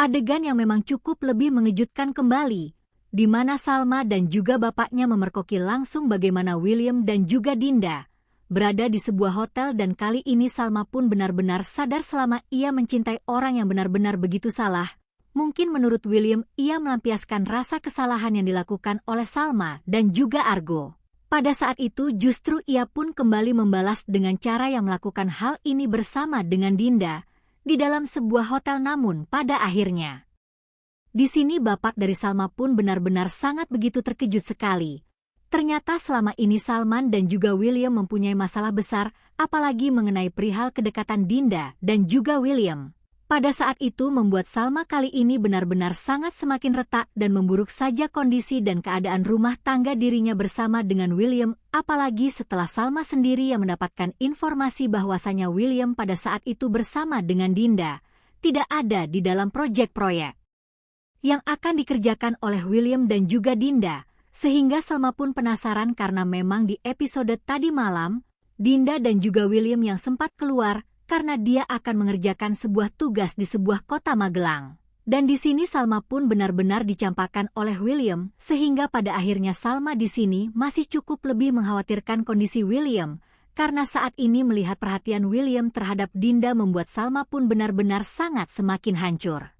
Adegan yang memang cukup lebih mengejutkan kembali, di mana Salma dan juga bapaknya memerkoki langsung bagaimana William dan juga Dinda berada di sebuah hotel, dan kali ini Salma pun benar-benar sadar selama ia mencintai orang yang benar-benar begitu salah. Mungkin menurut William, ia melampiaskan rasa kesalahan yang dilakukan oleh Salma dan juga Argo. Pada saat itu justru ia pun kembali membalas dengan cara yang melakukan hal ini bersama dengan Dinda di dalam sebuah hotel, namun pada akhirnya di sini bapak dari Salma pun benar-benar sangat begitu terkejut sekali. Ternyata selama ini Salman dan juga William mempunyai masalah besar, apalagi mengenai perihal kedekatan Dinda dan juga William. Pada saat itu membuat Salma kali ini benar-benar sangat semakin retak dan memburuk saja kondisi dan keadaan rumah tangga dirinya bersama dengan William, apalagi setelah Salma sendiri yang mendapatkan informasi bahwasanya William pada saat itu bersama dengan Dinda tidak ada di dalam proyek-proyek yang akan dikerjakan oleh William dan juga Dinda. Sehingga Salma pun penasaran karena memang di episode tadi malam, Dinda dan juga William yang sempat keluar karena dia akan mengerjakan sebuah tugas di sebuah kota Magelang. Dan di sini Salma pun benar-benar dicampakkan oleh William, sehingga pada akhirnya Salma di sini masih cukup lebih mengkhawatirkan kondisi William, karena saat ini melihat perhatian William terhadap Dinda membuat Salma pun benar-benar sangat semakin hancur.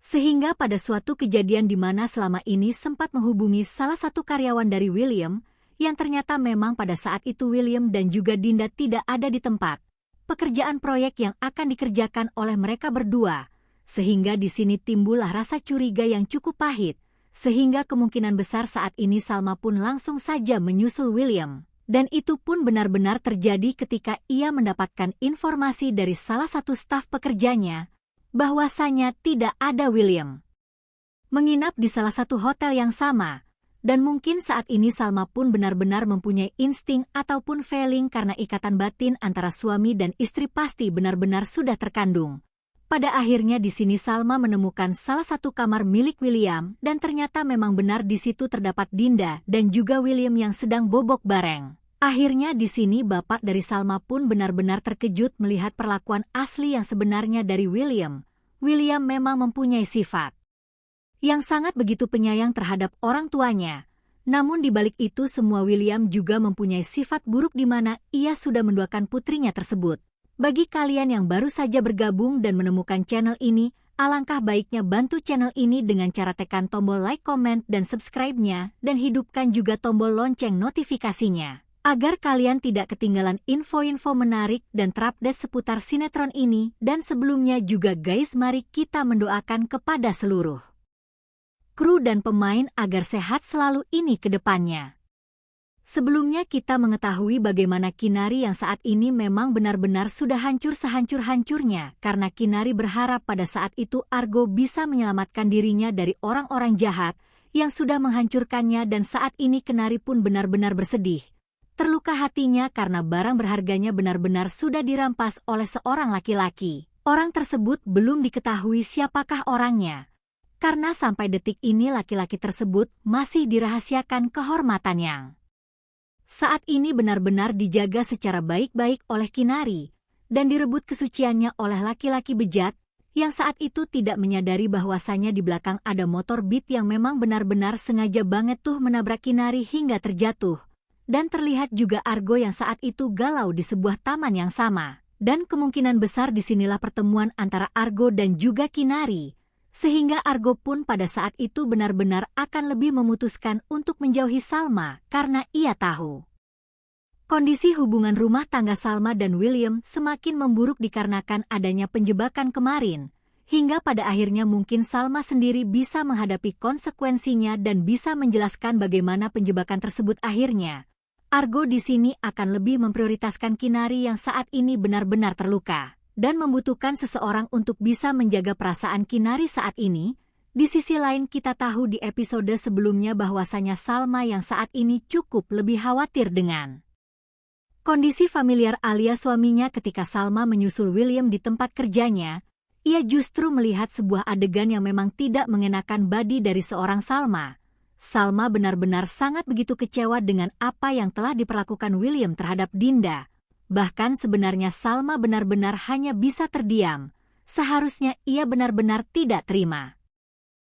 Sehingga pada suatu kejadian di mana selama ini sempat menghubungi salah satu karyawan dari William, yang ternyata memang pada saat itu William dan juga Dinda tidak ada di tempat pekerjaan proyek yang akan dikerjakan oleh mereka berdua, sehingga di sini timbullah rasa curiga yang cukup pahit, sehingga kemungkinan besar saat ini Salma pun langsung saja menyusul William. Dan itu pun benar-benar terjadi ketika ia mendapatkan informasi dari salah satu staf pekerjanya, bahwasanya tidak ada William menginap di salah satu hotel yang sama, dan mungkin saat ini Salma pun benar-benar mempunyai insting ataupun feeling karena ikatan batin antara suami dan istri pasti benar-benar sudah terkandung. Pada akhirnya di sini Salma menemukan salah satu kamar milik William dan ternyata memang benar di situ terdapat Dinda dan juga William yang sedang bobok bareng. Akhirnya di sini bapak dari Salma pun benar-benar terkejut melihat perlakuan asli yang sebenarnya dari William. William memang mempunyai sifat yang sangat begitu penyayang terhadap orang tuanya. Namun di balik itu semua William juga mempunyai sifat buruk di mana ia sudah menduakan putrinya tersebut. Bagi kalian yang baru saja bergabung dan menemukan channel ini, alangkah baiknya bantu channel ini dengan cara tekan tombol like, comment, dan subscribe-nya, dan hidupkan juga tombol lonceng notifikasinya, agar kalian tidak ketinggalan info-info menarik dan terupdate seputar sinetron ini. Dan sebelumnya juga guys, mari kita mendoakan kepada seluruh kru dan pemain agar sehat selalu ini ke depannya. Sebelumnya kita mengetahui bagaimana Kinari yang saat ini memang benar-benar sudah hancur sehancur-hancurnya karena Kinari berharap pada saat itu Argo bisa menyelamatkan dirinya dari orang-orang jahat yang sudah menghancurkannya, dan saat ini Kinari pun benar-benar bersedih. Terluka hatinya karena barang berharganya benar-benar sudah dirampas oleh seorang laki-laki. Orang tersebut belum diketahui siapakah orangnya, karena sampai detik ini laki-laki tersebut masih dirahasiakan kehormatan yang saat ini benar-benar dijaga secara baik-baik oleh Kinari, dan direbut kesuciannya oleh laki-laki bejat, yang saat itu tidak menyadari bahwasanya di belakang ada motor Beat yang memang benar-benar sengaja banget tuh menabrak Kinari hingga terjatuh. Dan terlihat juga Argo yang saat itu galau di sebuah taman yang sama. Dan kemungkinan besar disinilah pertemuan antara Argo dan juga Kinari, sehingga Argo pun pada saat itu benar-benar akan lebih memutuskan untuk menjauhi Salma karena ia tahu kondisi hubungan rumah tangga Salma dan William semakin memburuk dikarenakan adanya penjebakan kemarin, hingga pada akhirnya mungkin Salma sendiri bisa menghadapi konsekuensinya dan bisa menjelaskan bagaimana penjebakan tersebut akhirnya. Argo di sini akan lebih memprioritaskan Kinari yang saat ini benar-benar terluka dan membutuhkan seseorang untuk bisa menjaga perasaan Kinari saat ini. Di sisi lain kita tahu di episode sebelumnya bahwasanya Salma yang saat ini cukup lebih khawatir dengan kondisi familiar alias suaminya ketika Salma menyusul William di tempat kerjanya. Ia justru melihat sebuah adegan yang memang tidak mengenakan badi dari seorang Salma. Salma benar-benar sangat begitu kecewa dengan apa yang telah diperlakukan William terhadap Dinda. Bahkan sebenarnya Salma benar-benar hanya bisa terdiam, Seharusnya ia benar-benar tidak terima.